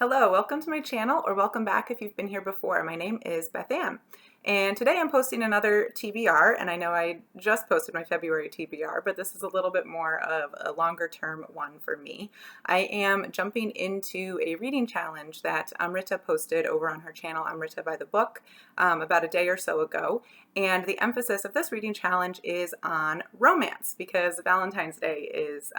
Hello, welcome to my channel, or welcome back if you've been here before. My name is Bethanne, and today I'm posting another TBR, and I know I just posted my February TBR, but this is a little bit more of a longer term one for me. I am jumping into a reading challenge that Amrita posted over on her channel, Amrita by the Book, about a day or so ago, and the emphasis of this reading challenge is on romance because Valentine's Day is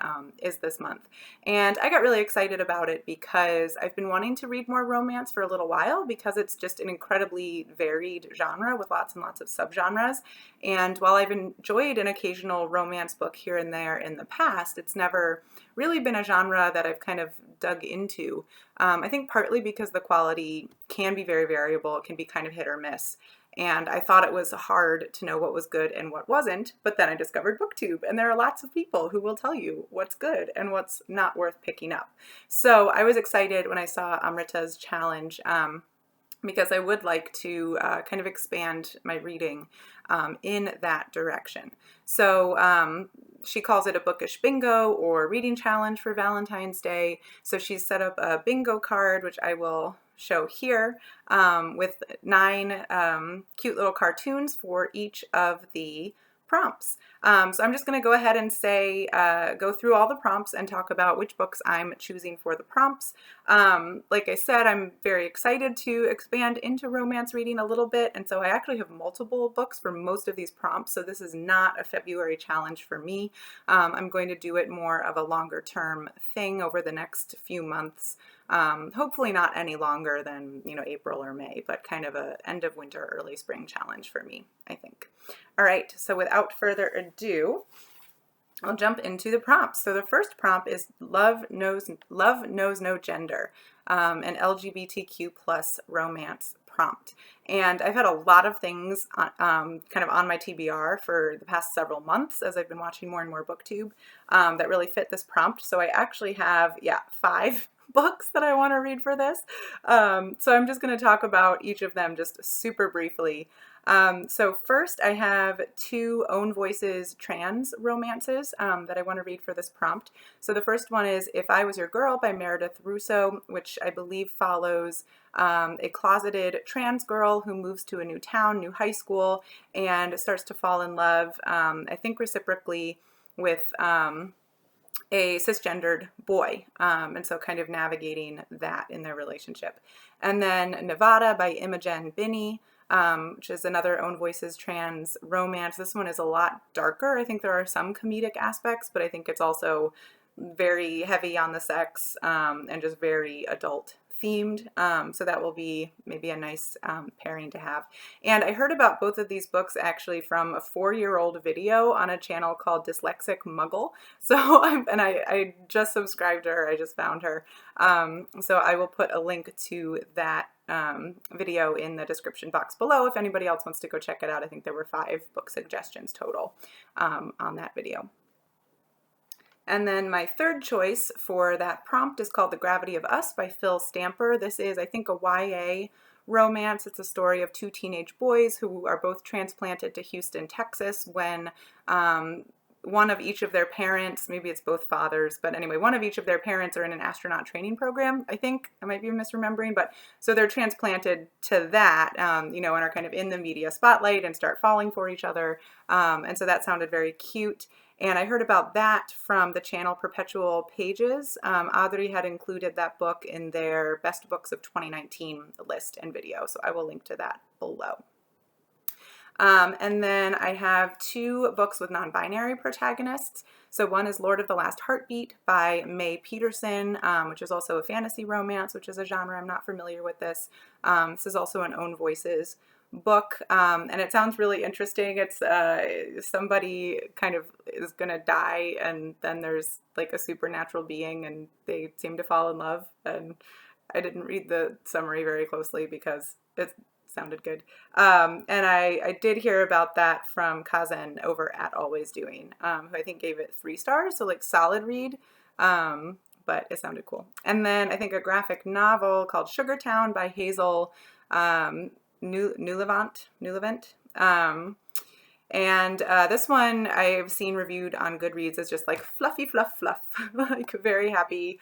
this month. And I got really excited about it because I've been wanting to read more romance for a little while because it's just an incredibly varied genre with lots and lots of subgenres. And while I've enjoyed an occasional romance book here and there in the past, it's never really been a genre that I've kind of dug into. I think partly because the quality can be very variable, it can be kind of hit or miss. And I thought it was hard to know what was good and what wasn't, but then I discovered BookTube, and there are lots of people who will tell you what's good and what's not worth picking up. So I was excited when I saw Amrita's challenge because I would like to kind of expand my reading in that direction. So she calls it a bookish bingo or reading challenge for Valentine's Day. So she's set up a bingo card, which I will show here, with 9 cute little cartoons for each of the prompts. So I'm just going to go ahead and say, go through all the prompts and talk about which books I'm choosing for the prompts. Like I said, I'm very excited to expand into romance reading a little bit, and so I actually have multiple books for most of these prompts, so this is not a February challenge for me. I'm going to do it more of a longer term thing over the next few months. Hopefully not any longer than, April or May, but kind of a end of winter, early spring challenge for me, I think. All right, so without further ado, I'll jump into the prompts. So the first prompt is Love Knows No Gender, an LGBTQ plus romance prompt. And I've had a lot of things kind of on my TBR for the past several months as I've been watching more and more BookTube that really fit this prompt. So I actually have, 5 books that I want to read for this. So I'm just going to talk about each of them just super briefly. So first I have 2 Own Voices trans romances that I want to read for this prompt. So the first one is If I Was Your Girl by Meredith Russo, which I believe follows a closeted trans girl who moves to a new town, new high school, and starts to fall in love, I think reciprocally, with a cisgendered boy, and so kind of navigating that in their relationship. And then Nevada by Imogen Binney, which is another Own Voices trans romance. This one is a lot darker. I think there are some comedic aspects, but I think it's also very heavy on the sex and just very adult themed. So that will be maybe a nice pairing to have. And I heard about both of these books actually from a 4-year-old video on a channel called Dyslexic Muggle. So I just subscribed to her. I just found her. So I will put a link to that video in the description box below if anybody else wants to go check it out. I think there were 5 book suggestions total on that video. And then my third choice for that prompt is called The Gravity of Us by Phil Stamper. This is, I think, a YA romance. It's a story of 2 teenage boys who are both transplanted to Houston, Texas when one of each of their parents, maybe it's both fathers, but anyway, one of each of their parents are in an astronaut training program, I think. I might be misremembering, but so they're transplanted to that, and are kind of in the media spotlight and start falling for each other. And so that sounded very cute. And I heard about that from the channel Perpetual Pages. Audrey had included that book in their Best Books of 2019 list and video, so I will link to that below. And then I have 2 books with non-binary protagonists. So one is Lord of the Last Heartbeat by May Peterson, which is also a fantasy romance, which is a genre I'm not familiar with this. This is also an Own Voices book, and it sounds really interesting. It's somebody kind of is gonna die, and then there's like a supernatural being, and they seem to fall in love. And I didn't read the summary very closely because it sounded good. And I did hear about that from Kazen over at Always Doing, who I think gave it 3 stars, so like solid read. But it sounded cool. And then I think a graphic novel called Sugartown by Hazel Newlevant. And this one I've seen reviewed on Goodreads as just like fluffy fluff, like very happy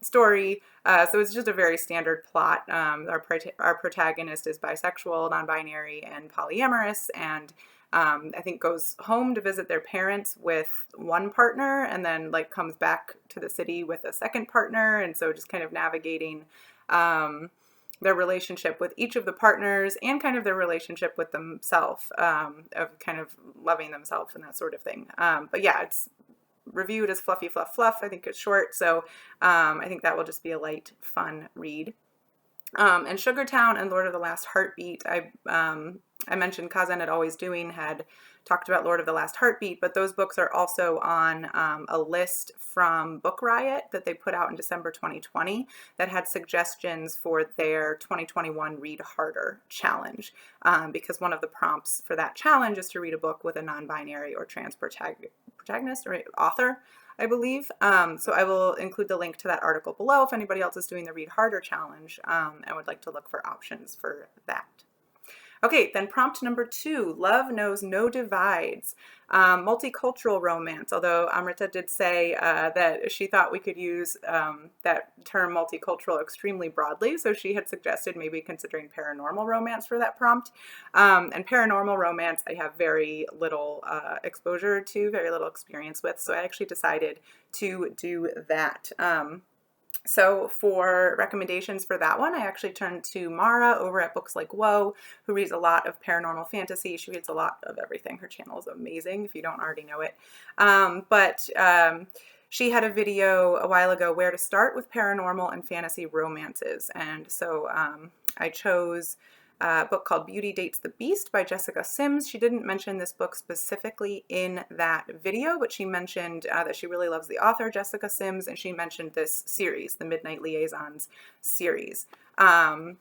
story. So it's just a very standard plot. Our protagonist is bisexual, non-binary, and polyamorous, and I think goes home to visit their parents with one partner, and then like comes back to the city with a second partner, and so just kind of navigating their relationship with each of the partners and kind of their relationship with themselves, of kind of loving themselves and that sort of thing. But yeah, it's reviewed as fluffy fluff. I think it's short, so I think that will just be a light, fun read. And Sugartown and Lord of the Last Heartbeat, I mentioned Kazan at Always Doing had talked about Lord of the Last Heartbeat, but those books are also on a list from Book Riot that they put out in December 2020 that had suggestions for their 2021 Read Harder challenge, because one of the prompts for that challenge is to read a book with a non-binary or trans protagonist or author, I believe. So I will include the link to that article below if anybody else is doing the Read Harder challenge and would like to look for options for that. Okay, then prompt number 2, Love Knows No Divides, multicultural romance, although Amrita did say that she thought we could use that term multicultural extremely broadly, so she had suggested maybe considering paranormal romance for that prompt. And paranormal romance I have very little exposure to, very little experience with, so I actually decided to do that. So for recommendations for that one, I actually turned to Mara over at Books Like Whoa, who reads a lot of paranormal fantasy. She reads a lot of everything. Her channel is amazing if you don't already know it. She had a video a while ago, Where to Start with Paranormal and Fantasy Romances. And so I chose a book called Beauty Dates the Beast by Jessica Sims. She didn't mention this book specifically in that video, but she mentioned that she really loves the author, Jessica Sims, and she mentioned this series, the Midnight Liaisons series. And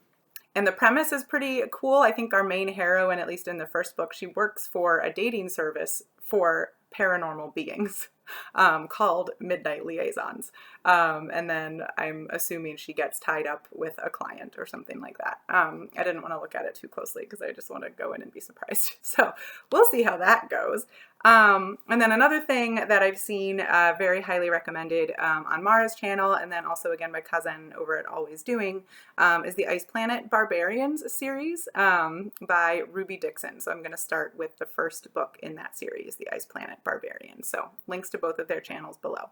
the premise is pretty cool. I think our main heroine, at least in the first book, she works for a dating service for paranormal beings called Midnight Liaisons. And then I'm assuming she gets tied up with a client or something like that. I didn't want to look at it too closely because I just want to go in and be surprised. So we'll see how that goes. And then another thing that I've seen very highly recommended on Mara's channel, and then also again by Cousin over at Always Doing, is the Ice Planet Barbarians series by Ruby Dixon. So I'm going to start with the first book in that series, the Ice Planet Barbarians. So links to both of their channels below.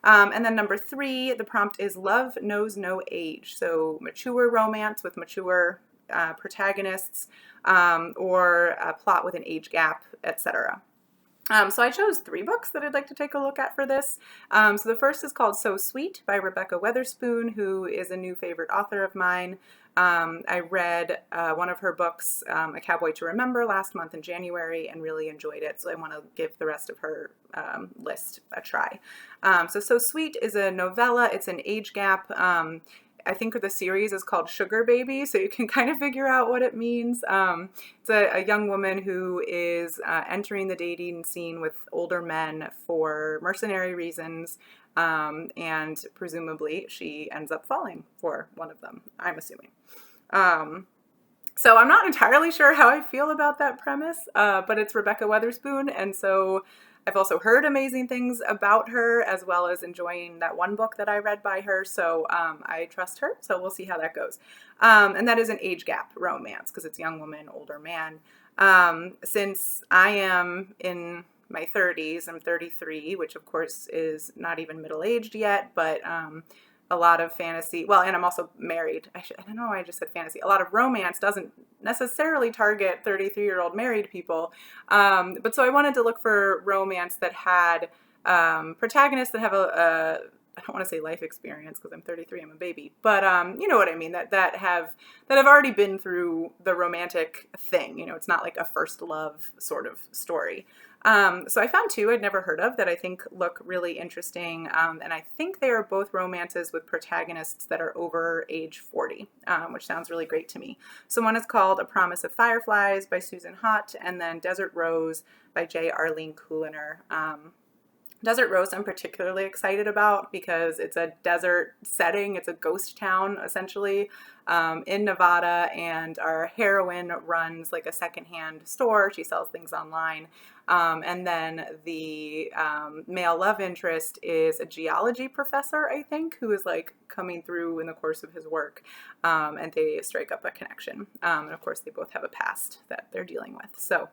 And then number 3, the prompt is Love Knows No Age. So mature romance with mature protagonists, or a plot with an age gap, etc. So I chose 3 books that I'd like to take a look at for this. So the first is called So Sweet by Rebecca Weatherspoon, who is a new favorite author of mine. I read one of her books, A Cowboy to Remember, last month in January and really enjoyed it, so I want to give the rest of her list a try. So Sweet is a novella. It's an age gap. I think the series is called Sugar Baby, so you can kind of figure out what it means. It's a young woman who is entering the dating scene with older men for mercenary reasons, and presumably she ends up falling for one of them, I'm assuming. So I'm not entirely sure how I feel about that premise, but it's Rebecca Weatherspoon, and so I've also heard amazing things about her, as well as enjoying that one book that I read by her, so I trust her, so we'll see how that goes. And that is an age gap romance, because it's young woman, older man. Since I am in my 30s, I'm 33, which of course is not even middle-aged yet, but a lot of fantasy, well, and I'm also married. I don't know why I just said fantasy. A lot of romance doesn't necessarily target 33-year-old married people. But so I wanted to look for romance that had protagonists that have I don't want to say life experience because I'm 33, I'm a baby, but you know what I mean, that have already been through the romantic thing. You know, it's not like a first love sort of story. So I found 2 I'd never heard of that I think look really interesting, and I think they are both romances with protagonists that are over age 40, which sounds really great to me. So one is called A Promise of Fireflies by Susan Hott, and then Desert Rose by J. Arlene Couliner. Desert Rose I'm particularly excited about because it's a desert setting. It's a ghost town, essentially, in Nevada, and our heroine runs like a secondhand store. She sells things online. And then the male love interest is a geology professor, I think, who is like coming through in the course of his work, and they strike up a connection. And of course, they both have a past that they're dealing with. So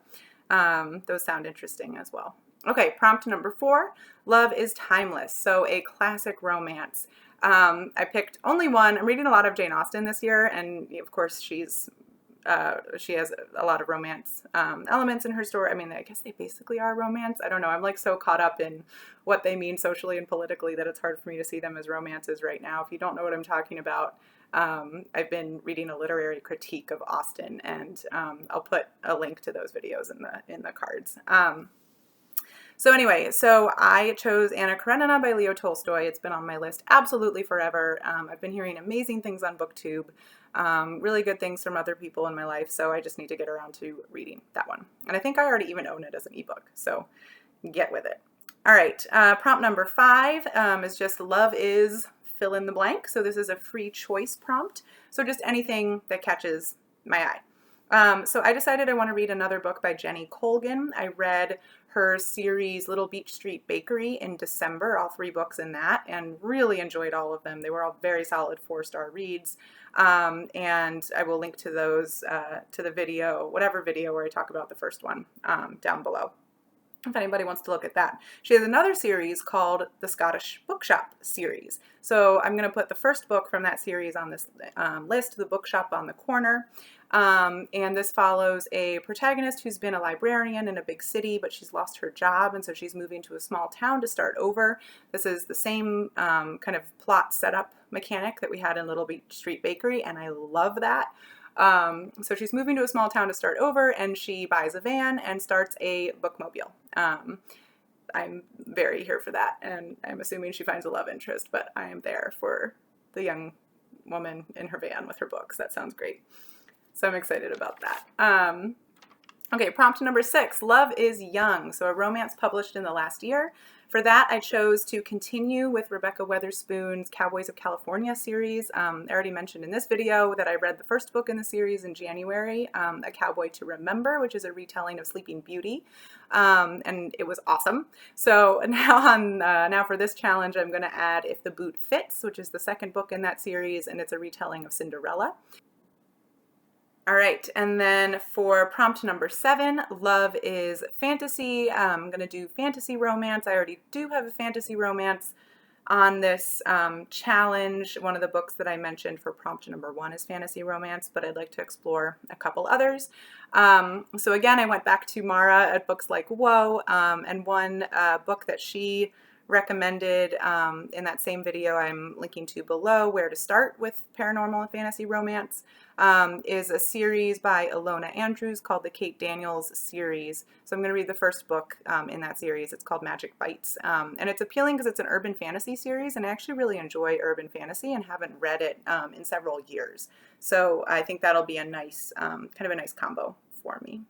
those sound interesting as well. Okay, prompt number 4, Love is Timeless. So a classic romance. I picked only one. I'm reading a lot of Jane Austen this year, and of course she has a lot of romance elements in her story. I mean, I guess they basically are romance. I don't know. I'm like so caught up in what they mean socially and politically that it's hard for me to see them as romances right now. If you don't know what I'm talking about, I've been reading a literary critique of Austen, and I'll put a link to those videos in the cards. So anyway, so I chose Anna Karenina by Leo Tolstoy. It's been on my list absolutely forever. I've been hearing amazing things on BookTube, really good things from other people in my life, so I just need to get around to reading that one. And I think I already even own it as an ebook, so get with it. All right, prompt number 5 is just love is fill in the blank. So this is a free choice prompt, so just anything that catches my eye. So I decided I want to read another book by Jenny Colgan. I read her series Little Beach Street Bakery in December, all 3 books in that, and really enjoyed all of them. They were all very solid 4-star reads. And I will link to those, to the video, whatever video where I talk about the first one, down below, if anybody wants to look at that. She has another series called the Scottish Bookshop series. So I'm going to put the first book from that series on this list, The Bookshop on the Corner. And this follows a protagonist who's been a librarian in a big city, but she's lost her job, and so she's moving to a small town to start over. This is the same kind of plot setup mechanic that we had in Little Beach Street Bakery, and I love that. So she's moving to a small town to start over, and she buys a van and starts a bookmobile. I'm very here for that, and I'm assuming she finds a love interest, but I am there for the young woman in her van with her books. That sounds great. So I'm excited about that. Okay, prompt number 6, Love is Young. So a romance published in the last year. For that, I chose to continue with Rebecca Weatherspoon's Cowboys of California series. I already mentioned in this video that I read the first book in the series in January, A Cowboy to Remember, which is a retelling of Sleeping Beauty, and it was awesome. So now for this challenge, I'm going to add If the Boot Fits, which is the second book in that series, and it's a retelling of Cinderella. All right, and then for prompt number 7, Love is Fantasy. I'm going to do fantasy romance. I already do have a fantasy romance on this challenge. One of the books that I mentioned for prompt number 1 is fantasy romance, but I'd like to explore a couple others. So again, I went back to Mara at Books Like Whoa, and one book that she recommended in that same video I'm linking to below, Where to Start with Paranormal and Fantasy Romance, is a series by Ilona Andrews called the Kate Daniels series. So I'm going to read the first book in that series. It's called Magic Bites, and it's appealing because it's an urban fantasy series, and I actually really enjoy urban fantasy and haven't read it in several years. So I think that'll be a nice, kind of a nice combo for me.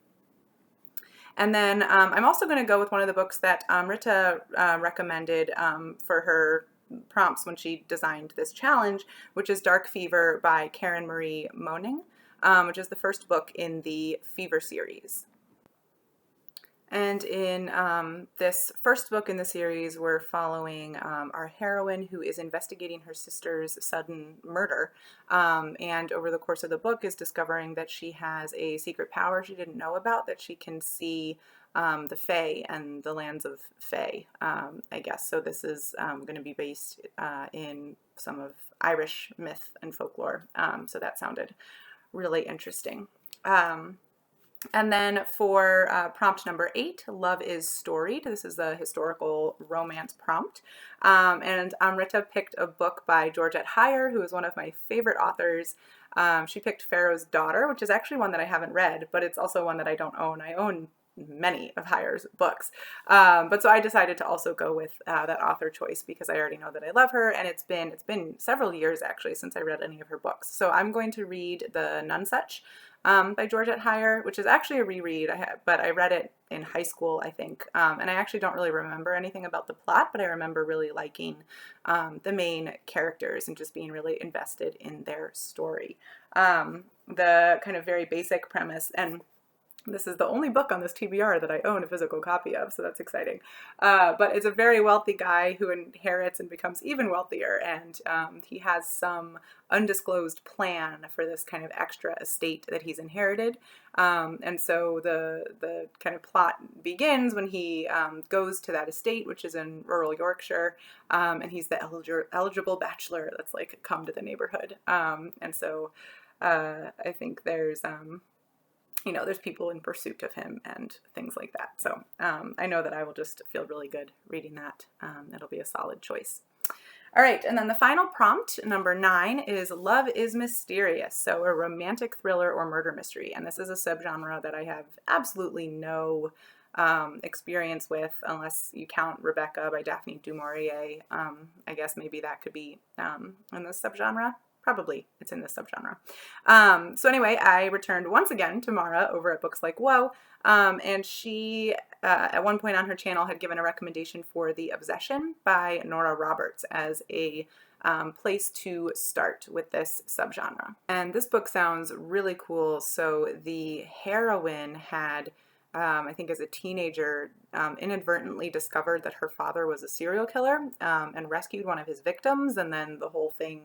And then I'm also going to go with one of the books that Amrita recommended for her prompts when she designed this challenge, which is Dark Fever by Karen Marie Moning, which is the first book in the Fever series. And in this first book in the series, we're following our heroine who is investigating her sister's sudden murder, and over the course of the book is discovering that she has a secret power she didn't know about, that she can see the Fae and the lands of Fae, I guess. So this is going to be based in some of Irish myth and folklore, so that sounded really interesting. And then for prompt number 8, Love is Storied. This is a historical romance prompt. And Amrita picked a book by Georgette Heyer, who is one of my favorite authors. She picked Pharaoh's Daughter, which is actually one that I haven't read, but it's also one that I don't own. I own many of Heyer's books. But so I decided to also go with that author choice because I already know that I love her, and it's been several years actually since I read any of her books. So I'm going to read The Nonesuch by Georgette Heyer, which is actually a reread, but I read it in high school, I think, and I actually don't really remember anything about the plot, but I remember really liking the main characters and just being really invested in their story. The kind of very basic premise, and this is the only book on this TBR that I own a physical copy of, so that's exciting. But it's a very wealthy guy who inherits and becomes even wealthier, and he has some undisclosed plan for this kind of extra estate that he's inherited. And so the kind of plot begins when he goes to that estate, which is in rural Yorkshire, and he's the eligible bachelor that's like come to the neighborhood. And so I think there's there's people in pursuit of him and things like that. So I know that I will just feel really good reading that. It'll be a solid choice. All right, and then the final prompt, number 9, is Love is Mysterious, so a romantic thriller or murder mystery. And this is a subgenre that I have absolutely no experience with, unless you count Rebecca by Daphne du Maurier. I guess maybe that could be in this subgenre. Probably it's in this subgenre. So anyway, I returned once again to Mara over at Books Like Whoa, and she at one point on her channel had given a recommendation for The Obsession by Nora Roberts as a place to start with this subgenre. And this book sounds really cool. So the heroine had I think as a teenager, inadvertently discovered that her father was a serial killer and rescued one of his victims, and then the whole thing,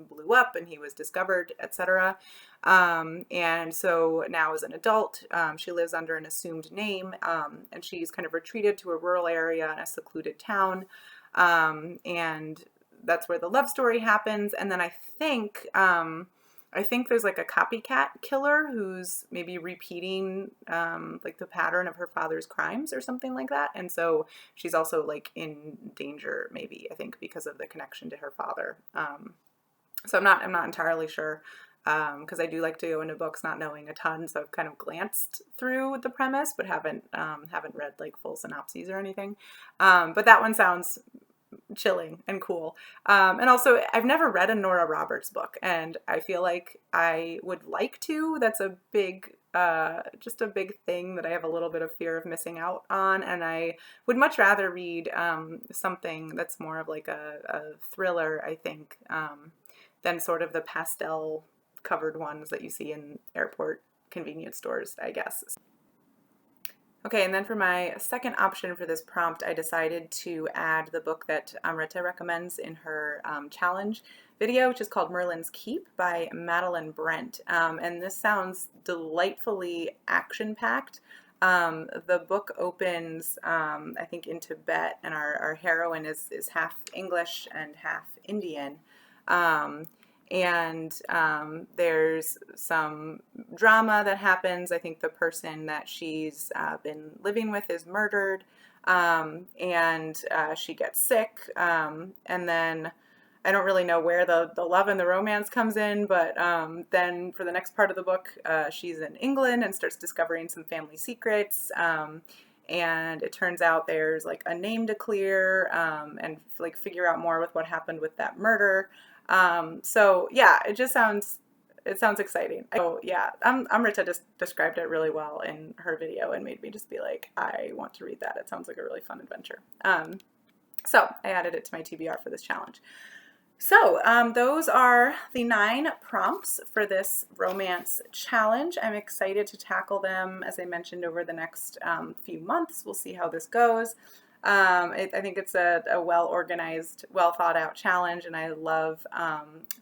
blew up and he was discovered, etc. And so now as an adult, she lives under an assumed name, and she's kind of retreated to a rural area in a secluded town, and that's where the love story happens. And then I think there's like a copycat killer who's maybe repeating like the pattern of her father's crimes or something like that. And so she's also like in danger, maybe, I think, because of the connection to her father. So I'm not entirely sure, because I do like to go into books not knowing a ton. So I've kind of glanced through the premise, but haven't read like full synopses or anything. But that one sounds chilling and cool. And also, I've never read a Nora Roberts book, and I feel like I would like to. That's a big, just a big thing that I have a little bit of fear of missing out on, and I would much rather read something that's more of like a thriller, I think, than sort of the pastel covered ones that you see in airport convenience stores, I guess. Okay, and then for my second option for this prompt, I decided to add the book that Amrita recommends in her challenge video, which is called Merlin's Keep by Madeline Brent. And this sounds delightfully action-packed. The book opens, I think, in Tibet, and our heroine is half English and half Indian. And there's some drama that happens. I think the person that she's been living with is murdered, and she gets sick, and then I don't really know where the love and the romance comes in, but then for the next part of the book, she's in England and starts discovering some family secrets, and it turns out there's like a name to clear, and like figure out more with what happened with that murder. So yeah, it sounds exciting. So yeah, Amrita just described it really well in her video and made me just be like, I want to read that. It sounds like a really fun adventure. So I added it to my TBR for this challenge. So those are the 9 prompts for this romance challenge. I'm excited to tackle them, as I mentioned, over the next few months. We'll see how this goes. I think it's a well-organized, well-thought-out challenge, and I love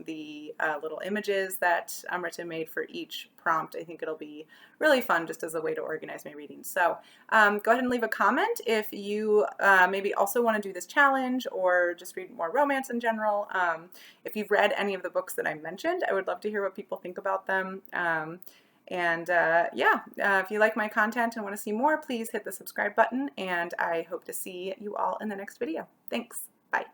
the little images that Amrita made for each prompt. I think it'll be really fun just as a way to organize my reading. So go ahead and leave a comment if you maybe also want to do this challenge or just read more romance in general. If you've read any of the books that I mentioned, I would love to hear what people think about them. If you like my content and want to see more, please hit the subscribe button, and I hope to see you all in the next video. Thanks. Bye.